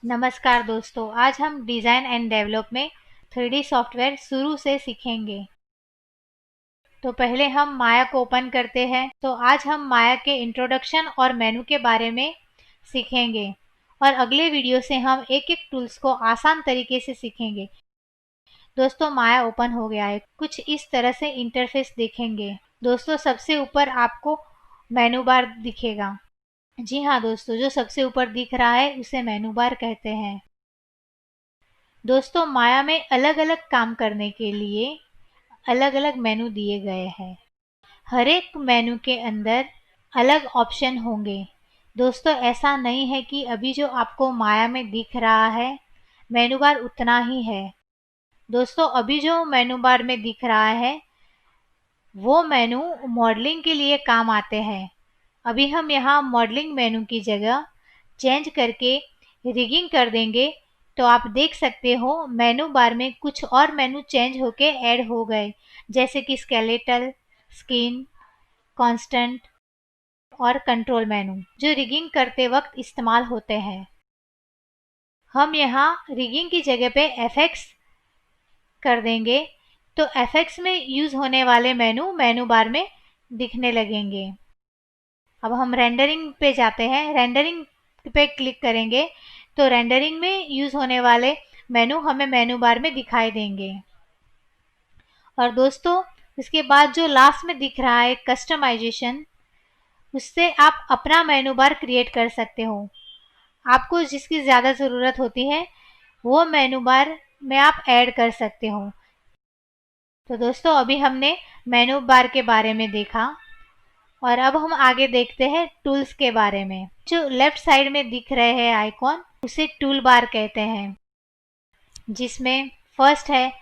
नमस्कार दोस्तों, आज हम डिज़ाइन एंड डेवलप में 3D सॉफ्टवेयर शुरू से सीखेंगे। तो पहले हम माया को ओपन करते हैं। तो आज हम माया के इंट्रोडक्शन और मेनू के बारे में सीखेंगे और अगले वीडियो से हम एक एक टूल्स को आसान तरीके से सीखेंगे। दोस्तों, माया ओपन हो गया है। कुछ इस तरह से इंटरफेस देखेंगे। दोस्तों, सबसे ऊपर आपको मेनू बार दिखेगा। जी हाँ दोस्तों, जो सबसे ऊपर दिख रहा है उसे मेनू बार कहते हैं। दोस्तों, माया में अलग अलग काम करने के लिए अलग अलग मेनू दिए गए हैं। हर एक मेनू के अंदर अलग ऑप्शन होंगे। दोस्तों, ऐसा नहीं है कि अभी जो आपको माया में दिख रहा है मेनू बार उतना ही है। दोस्तों, अभी जो मेनू बार में दिख रहा है वो मेनू मॉडलिंग के लिए काम आते हैं। अभी हम यहाँ मॉडलिंग मेनू की जगह चेंज करके रिगिंग कर देंगे तो आप देख सकते हो मेनू बार में कुछ और मेनू चेंज होके ऐड हो गए, जैसे कि स्केलेटल, स्किन, कांस्टेंट और कंट्रोल मेनू, जो रिगिंग करते वक्त इस्तेमाल होते हैं। हम यहाँ रिगिंग की जगह पे एफएक्स कर देंगे तो एफएक्स में यूज होने वाले मेनू बार में दिखने लगेंगे। अब हम रेंडरिंग पे जाते हैं। रेंडरिंग पे क्लिक करेंगे तो रेंडरिंग में यूज होने वाले मेनू हमें मेनू बार में दिखाई देंगे। और दोस्तों, इसके बाद जो लास्ट में दिख रहा है कस्टमाइजेशन, उससे आप अपना मेनू बार क्रिएट कर सकते हो। आपको जिसकी ज़्यादा ज़रूरत होती है वो मेनू बार में आप ऐड कर सकते हो। तो दोस्तों, अभी हमने मेनू बार के बारे में देखा और अब हम आगे देखते हैं टूल्स के बारे में। जो लेफ्ट साइड में दिख रहे हैं आइकॉन, उसे टूल बार कहते हैं, जिसमें फर्स्ट है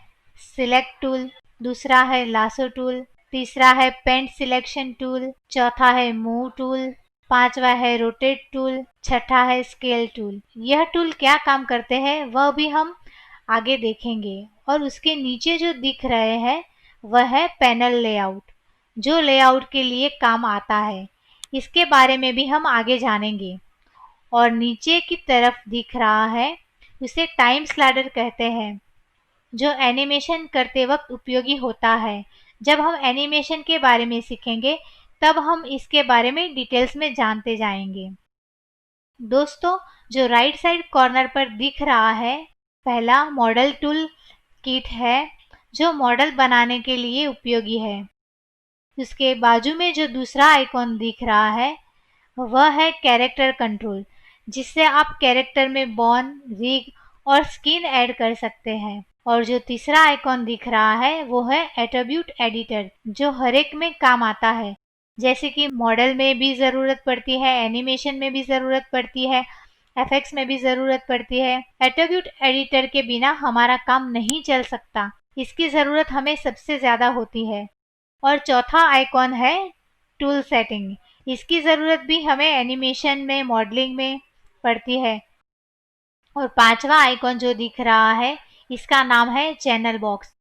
सिलेक्ट टूल, दूसरा है लासो टूल, तीसरा है पेंट सिलेक्शन टूल, चौथा है मूव टूल, पांचवा है रोटेट टूल, छठा है स्केल टूल। यह टूल क्या काम करते हैं वह भी हम आगे देखेंगे। और उसके नीचे जो दिख रहे हैं वह है पैनल लेआउट, जो लेआउट के लिए काम आता है। इसके बारे में भी हम आगे जानेंगे। और नीचे की तरफ दिख रहा है उसे टाइम स्लाइडर कहते हैं, जो एनिमेशन करते वक्त उपयोगी होता है। जब हम एनिमेशन के बारे में सीखेंगे तब हम इसके बारे में डिटेल्स में जानते जाएंगे। दोस्तों, जो राइट साइड कॉर्नर पर दिख रहा है पहला मॉडल टूल किट है, जो मॉडल बनाने के लिए उपयोगी है। उसके बाजू में जो दूसरा आइकॉन दिख रहा है वह है कैरेक्टर कंट्रोल, जिससे आप कैरेक्टर में बॉर्न, रिग और स्किन ऐड कर सकते हैं। और जो तीसरा आइकॉन दिख रहा है वो है एट्रीब्यूट एडिटर, जो हर एक में काम आता है। जैसे कि मॉडल में भी ज़रूरत पड़ती है, एनिमेशन में भी ज़रूरत पड़ती है, एफएक्स में भी ज़रूरत पड़ती है। एट्रीब्यूट एडिटर के बिना हमारा काम नहीं चल सकता, इसकी ज़रूरत हमें सबसे ज़्यादा होती है। और चौथा आइकॉन है टूल सेटिंग, इसकी ज़रूरत भी हमें एनिमेशन में, मॉडलिंग में पड़ती है। और पांचवा आइकॉन जो दिख रहा है इसका नाम है चैनल बॉक्स।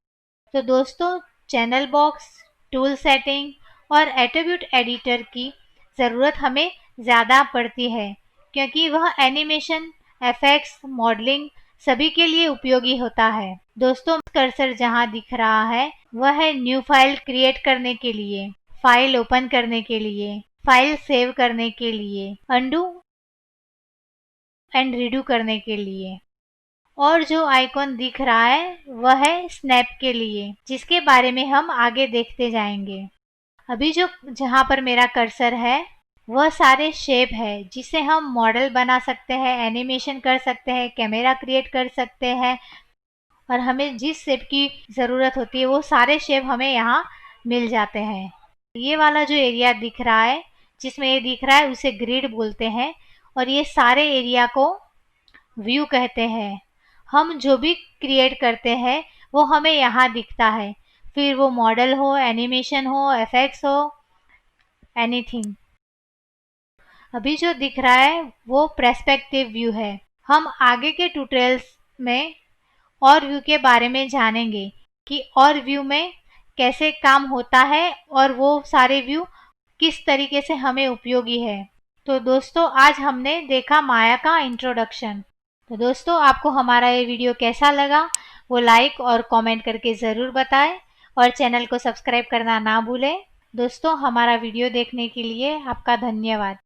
तो दोस्तों, चैनल बॉक्स, टूल सेटिंग और एट्रीब्यूट एडिटर की ज़रूरत हमें ज़्यादा पड़ती है, क्योंकि वह एनिमेशन, एफएक्स, मॉडलिंग सभी के लिए उपयोगी होता है। दोस्तों, कर्सर जहां दिख रहा है वह है न्यू फाइल क्रिएट करने के लिए, फाइल ओपन करने के लिए, फाइल सेव करने के लिए, अंडू एंड रीडू करने के लिए। और जो आइकॉन दिख रहा है वह है स्नैप के लिए, जिसके बारे में हम आगे देखते जाएंगे। अभी जो जहाँ पर मेरा कर्सर है वह सारे शेप है, जिसे हम मॉडल बना सकते हैं, एनिमेशन कर सकते हैं, कैमरा क्रिएट कर सकते हैं। और हमें जिस शेप की ज़रूरत होती है वो सारे शेप हमें यहाँ मिल जाते हैं। ये वाला जो एरिया दिख रहा है, जिसमें ये दिख रहा है, उसे ग्रिड बोलते हैं। और ये सारे एरिया को व्यू कहते हैं। हम जो भी क्रिएट करते हैं वो हमें यहाँ दिखता है, फिर वो मॉडल हो, एनिमेशन हो, एफएक्स हो, एनीथिंग। अभी जो दिख रहा है वो पर्सपेक्टिव व्यू है। हम आगे के ट्यूटोरियल्स में और व्यू के बारे में जानेंगे कि और व्यू में कैसे काम होता है और वो सारे व्यू किस तरीके से हमें उपयोगी है। तो दोस्तों, आज हमने देखा माया का इंट्रोडक्शन। तो दोस्तों आपको हमारा ये वीडियो कैसा लगा वो लाइक और कमेंट करके ज़रूर बताएं और चैनल को सब्सक्राइब करना ना भूलें। दोस्तों हमारा वीडियो देखने के लिए आपका धन्यवाद।